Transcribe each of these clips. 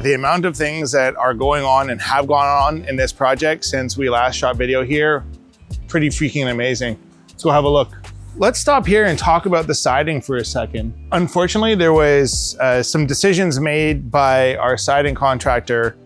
The amount of things that are going on and have gone on in this project since we last shot video here, pretty freaking amazing. Let's go have a look. Let's stop here and talk about the siding for a second. Unfortunately, there was some decisions made by our siding contractor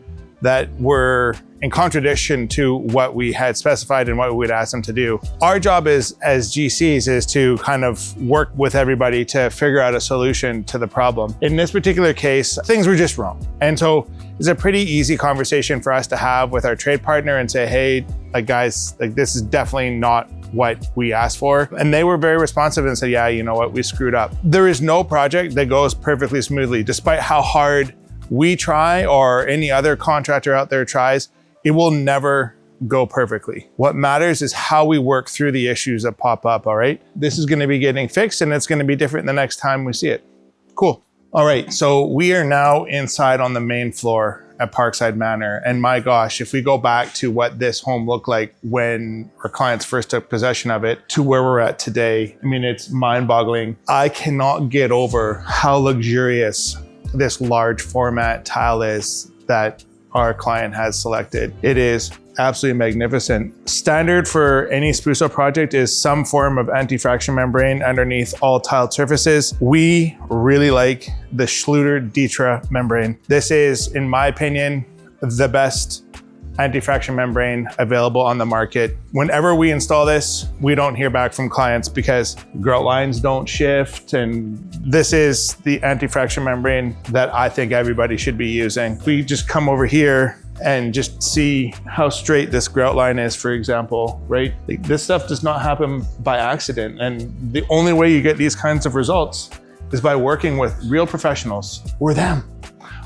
that were in contradiction to what we had specified and what we would ask them to do. Our job as GCs is to kind of work with everybody to figure out a solution to the problem. In this particular case, things were just wrong. And so it's a pretty easy conversation for us to have with our trade partner and say, hey, like guys, like this is definitely not what we asked for. And they were very responsive and said, yeah, you know what, we screwed up. There is no project that goes perfectly smoothly, despite how hard we try or any other contractor out there tries, it will never go perfectly. What matters is how we work through the issues that pop up, all right? This is gonna be getting fixed and it's gonna be different the next time we see it. Cool. All right, so we are now inside on the main floor at Parkside Manor. And my gosh, if we go back to what this home looked like when our clients first took possession of it to where we're at today, I mean, it's mind-boggling. I cannot get over how luxurious this large format tile is that our client has selected. It is absolutely magnificent. Standard for any Sprucehill project is some form of anti-fraction membrane underneath all tiled surfaces. We really like the Schluter Dietra membrane. This is, in my opinion, the best anti-fraction membrane available on the market. Whenever we install this, we don't hear back from clients because grout lines don't shift, and this is the anti-fraction membrane that I think everybody should be using. If we just come over here and just see how straight this grout line is, for example, right? Like, this stuff does not happen by accident, and the only way you get these kinds of results is by working with real professionals. We're them.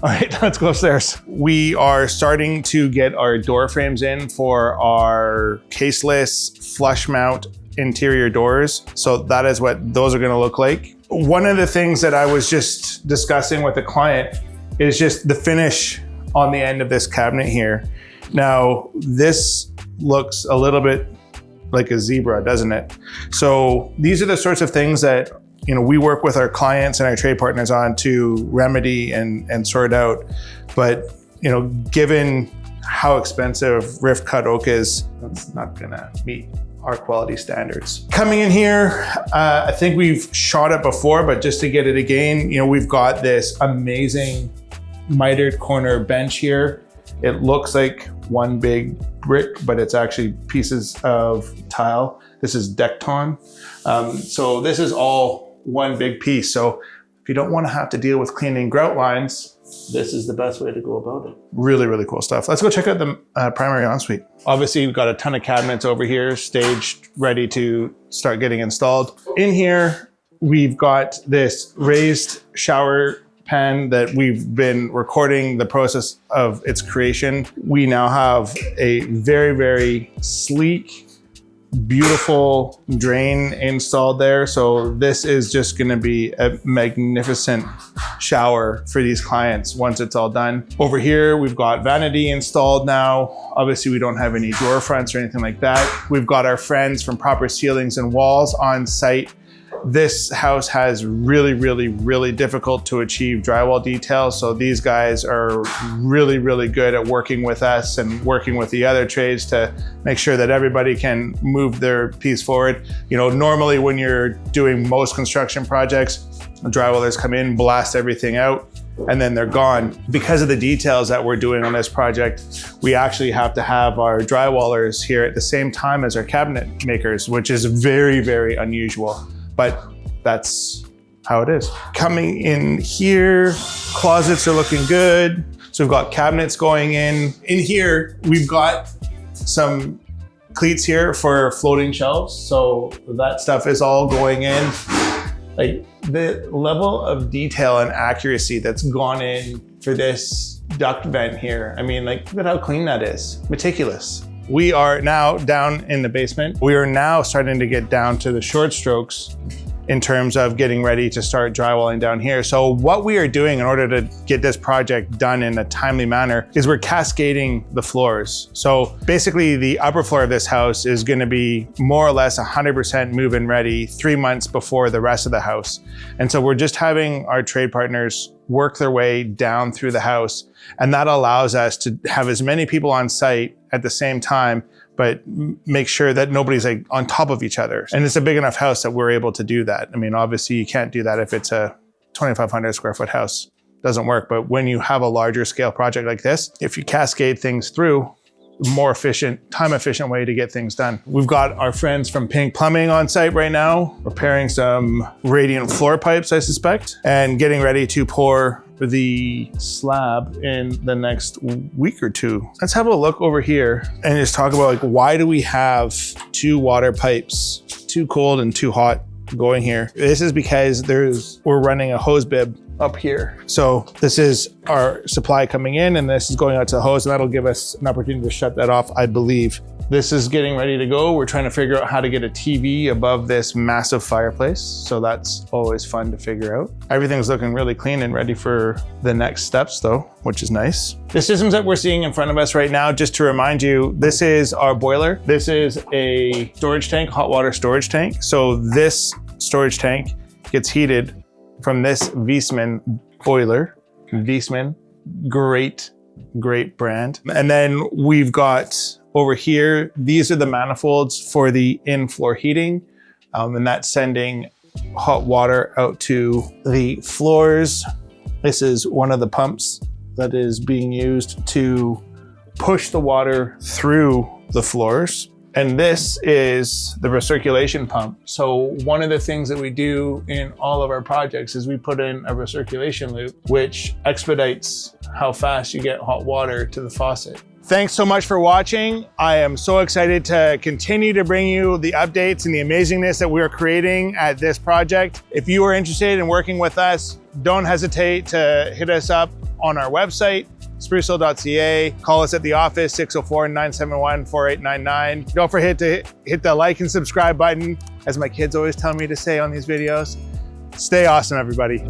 All right, let's go upstairs. We are starting to get our door frames in for our caseless flush mount interior doors. So that is what those are gonna look like. One of the things that I was just discussing with the client is just the finish on the end of this cabinet here. Now, this looks a little bit like a zebra, doesn't it? So these are the sorts of things that we work with our clients and our trade partners on to remedy and sort out. But given how expensive rift cut oak is, it's not gonna meet our quality standards. Coming in here, I think we've shot it before, but just to get it again, we've got this amazing mitered corner bench here. It looks like one big brick, but it's actually pieces of tile. This is Decton. So this is all one big piece. So if you don't want to have to deal with cleaning grout lines, this is the best way to go about it. Really, really cool stuff. Let's go check out the primary ensuite. Obviously, we've got a ton of cabinets over here, staged, ready to start getting installed. In here, we've got this raised shower pan that we've been recording the process of its creation. We now have a very, very sleek, beautiful drain installed there. So this is just gonna be a magnificent shower for these clients once it's all done. Over here, we've got vanity installed now. Obviously, we don't have any drawer fronts or anything like that. We've got our friends from Proper Ceilings and Walls on site. This house has really, really, really difficult to achieve drywall details. So these guys are really, really good at working with us and working with the other trades to make sure that everybody can move their piece forward. Normally when you're doing most construction projects, drywallers come in, blast everything out, and then they're gone. Because of the details that we're doing on this project, we actually have to have our drywallers here at the same time as our cabinet makers, which is very, very unusual. But that's how it is. Coming in here, closets are looking good. So we've got cabinets going in. In here, we've got some cleats here for floating shelves. So that stuff is all going in. Like the level of detail and accuracy that's gone in for this duct vent here. I mean, like, look at how clean that is. Meticulous. We are now down in the basement. We are now starting to get down to the short strokes in terms of getting ready to start drywalling down here. So what we are doing in order to get this project done in a timely manner is we're cascading the floors. So basically the upper floor of this house is going to be more or less 100% move-in ready 3 months before the rest of the house. And so we're just having our trade partners work their way down through the house. And that allows us to have as many people on site at the same time, but make sure that nobody's like on top of each other. And it's a big enough house that we're able to do that. I mean, obviously you can't do that if it's a 2,500 square foot house. Doesn't work. But when you have a larger scale project like this, if you cascade things through, more efficient, time efficient way to get things done. We've got our friends from Pink Plumbing on site right now, repairing some radiant floor pipes, I suspect, and getting ready to pour the slab in the next week or two. Let's have a look over here and just talk about like, why do we have 2 water pipes, 2 cold and 2 hot going here? This is because we're running a hose bib up here. So this is our supply coming in and this is going out to the hose, and that'll give us an opportunity to shut that off, I believe. This is getting ready to go. We're trying to figure out how to get a TV above this massive fireplace. So that's always fun to figure out. Everything's looking really clean and ready for the next steps though, which is nice. The systems that we're seeing in front of us right now, just to remind you, this is our boiler. This is a storage tank, hot water storage tank. So this storage tank gets heated from this Viessmann boiler. Viessmann, great brand. And then we've got over here, these are the manifolds for the in-floor heating, and that's sending hot water out to the floors. This is one of the pumps that is being used to push the water through the floors. And this is the recirculation pump. So one of the things that we do in all of our projects is we put in a recirculation loop, which expedites how fast you get hot water to the faucet. Thanks so much for watching. I am so excited to continue to bring you the updates and the amazingness that we're creating at this project. If you are interested in working with us, don't hesitate to hit us up on our website, sprucehill.ca. Call us at the office, 604-971-4899. Don't forget to hit the like and subscribe button, as my kids always tell me to say on these videos. Stay awesome, everybody.